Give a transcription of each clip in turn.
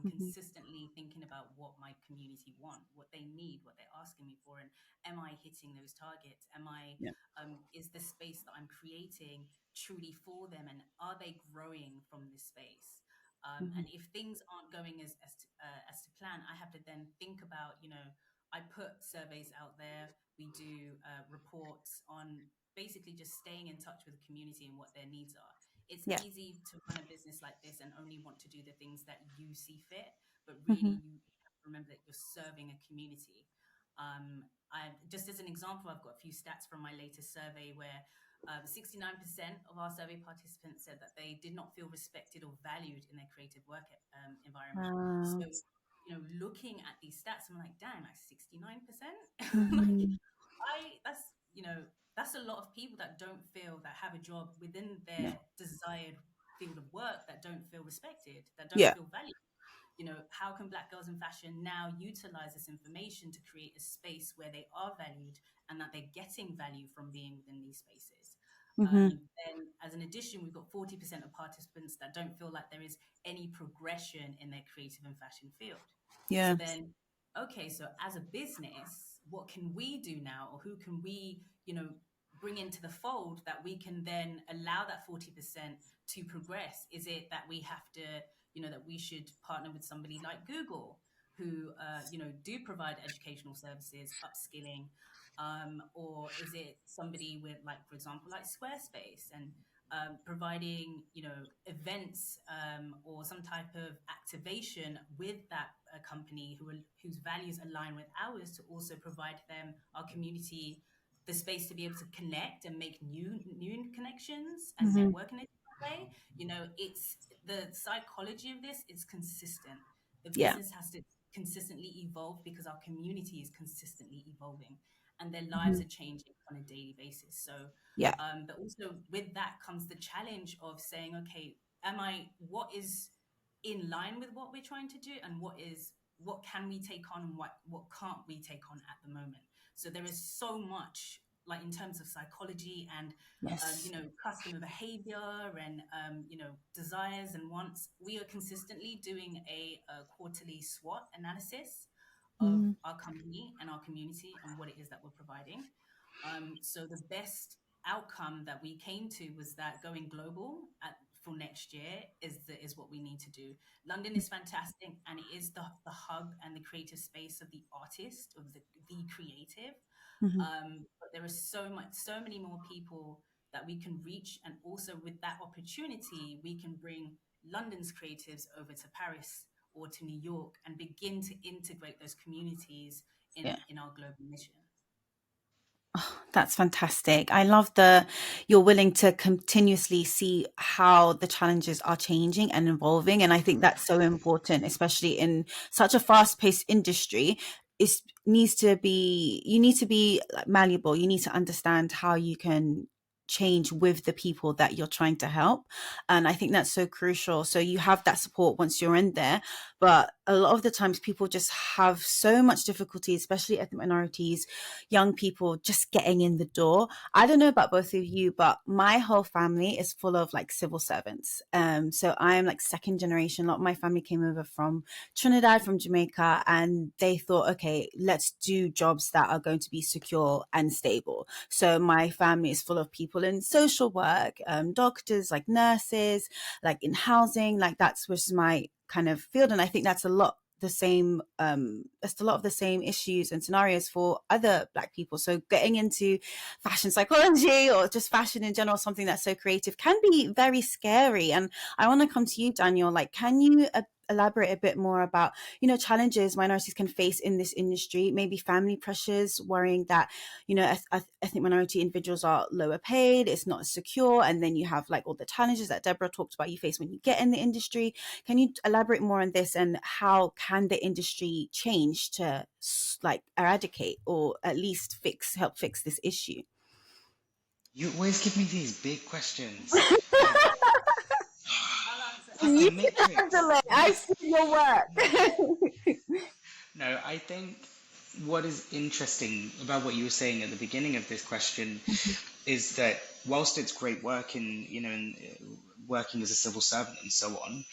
I'm consistently thinking about what my community want, what they need, what they're asking me for, and am I hitting those targets? Yeah. Is the space that I'm creating truly for them, and are they growing from this space? And if things aren't going as to plan, I have to then think about, I put surveys out there. We do reports on basically just staying in touch with the community and what their needs are. It's Yeah. easy to run a business like this and only want to do the things that you see fit, but really Hmm. you have to remember that you're serving a community. I just as an example, I've got a few stats from my latest survey where 69% of our survey participants said that they did not feel respected or valued in their creative work environment. Wow. So, looking at these stats, I'm like, damn, like 69%. Like, Hmm. that's a lot of people that don't feel that have a job within Yeah. their desired field of work, that don't feel respected, that don't Yeah. feel valued. How can Black girls in fashion now utilize this information to create a space where they are valued and that they're getting value from being within these spaces? Hmm. Then, as an addition, we've got 40% of participants that don't feel like there is any progression in their creative and fashion field. So Yeah. then, okay, so as a business, what can we do now, or who can we, bring into the fold that we can then allow that 40% to progress? Is it that we have to, that we should partner with somebody like Google, who, do provide educational services, upskilling, or is it somebody with, like, for example, like Squarespace, and providing, events, or some type of activation with that company whose values align with ours, to also provide them, our community, the space to be able to connect and make new connections and Hmm. network in a different way. It's the psychology of this is consistent. The Yeah. business has to consistently evolve because our community is consistently evolving and their lives Hmm. are changing on a daily basis. So, Yeah. but also with that comes the challenge of saying, okay, what is in line with what we're trying to do, and what can we take on, and what can't we take on at the moment? So there is so much, like, in terms of psychology and Yes. customer behavior and desires and wants. We are consistently doing a quarterly SWOT analysis of Hmm. our company and our community and what it is that we're providing. So the best outcome that we came to was that going global for next year is what we need to do. London is fantastic, and it is the hub and the creative space of the artist, of the creative. Hmm. But there is so many more people that we can reach, and also with that opportunity, we can bring London's creatives over to Paris or to New York and begin to integrate those communities Yeah. in our global mission. That's fantastic. I love the you're willing to continuously see how the challenges are changing and evolving. And I think that's so important, especially in such a fast-paced industry. It needs to be you need to be like, malleable. You need to understand how you can change with the people that you're trying to help. And I think that's so crucial. So you have that support once you're in there. But a lot of the times people just have so much difficulty, especially ethnic minorities, young people just getting in the door. I don't know about both of you, but my whole family is full of like civil servants. So I'm like second generation. A lot of my family came over from Trinidad, from Jamaica, and they thought, okay, let's do jobs that are going to be secure and stable. So my family is full of people in social work, doctors, like nurses, like in housing, like that's was my kind of field. And I think that's a lot the same it's a lot of the same issues and scenarios for other Black people. So getting into fashion psychology or just fashion in general, something that's so creative, can be very scary. And I want to come to you, Daniel, like, can you elaborate a bit more about challenges minorities can face in this industry, maybe family pressures, worrying that ethnic minority individuals are lower paid, it's not secure, and then you have like all the challenges that Debora talked about you face when you get in the industry. Can you elaborate more on this, and how can the industry change to like eradicate or at least help fix this issue? You always give me these big questions. I'll answer. Like I'll the You answer. can handle Matrix. it. I see your work. No, I think what is interesting about what you were saying at the beginning of this question is that whilst it's great work in, working as a civil servant and so on,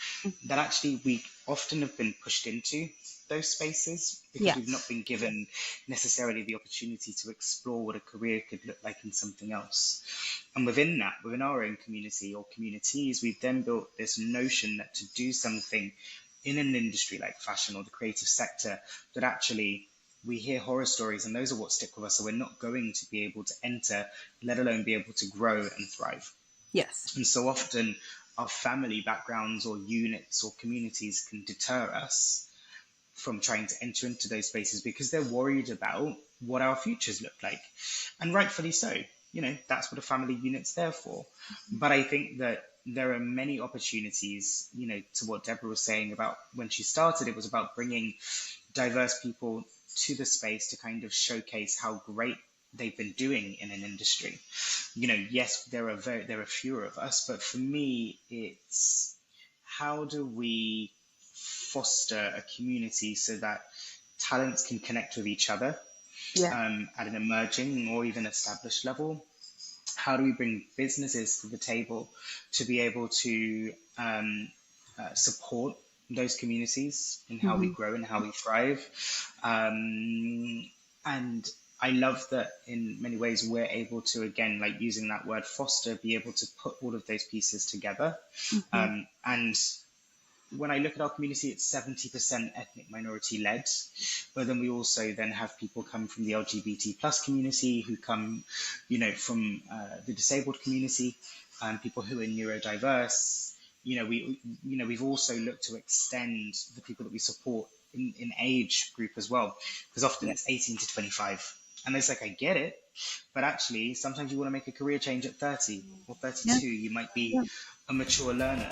that actually we often have been pushed into those spaces because we've not Yes. been given necessarily the opportunity to explore what a career could look like in something else. And within that, within our own community or communities, we've then built this notion that to do something in an industry like fashion or the creative sector, that actually we hear horror stories and those are what stick with us. So we're not going to be able to enter, let alone be able to grow and thrive. Yes. And so often our family backgrounds or units or communities can deter us from trying to enter into those spaces because they're worried about what our futures look like. And rightfully so. You know, that's what a family unit's there for. But I think that there are many opportunities, you know, to what Deborah was saying about when she started, it was about bringing diverse people to the space to kind of showcase how great they've been doing in an industry. You know, yes, there are fewer of us, but for me, it's how do we foster a community so that talents can connect with each other Yeah. at an emerging or even established level? How do we bring businesses to the table to be able to support those communities in how we Hmm. grow and how we thrive? And I love that in many ways we're able to, again, like using that word foster, be able to put all of those pieces together. Hmm. And when I look at our community, it's 70% ethnic minority led, but then we also then have people come from the LGBT plus community who come, you know, from the disabled community, people who are neurodiverse. We've also looked to extend the people that we support in age group as well, because often Yeah. it's 18 to 25. And it's like, I get it, but actually sometimes you want to make a career change at 30 or Yeah. 32. You might be Yeah. a mature learner.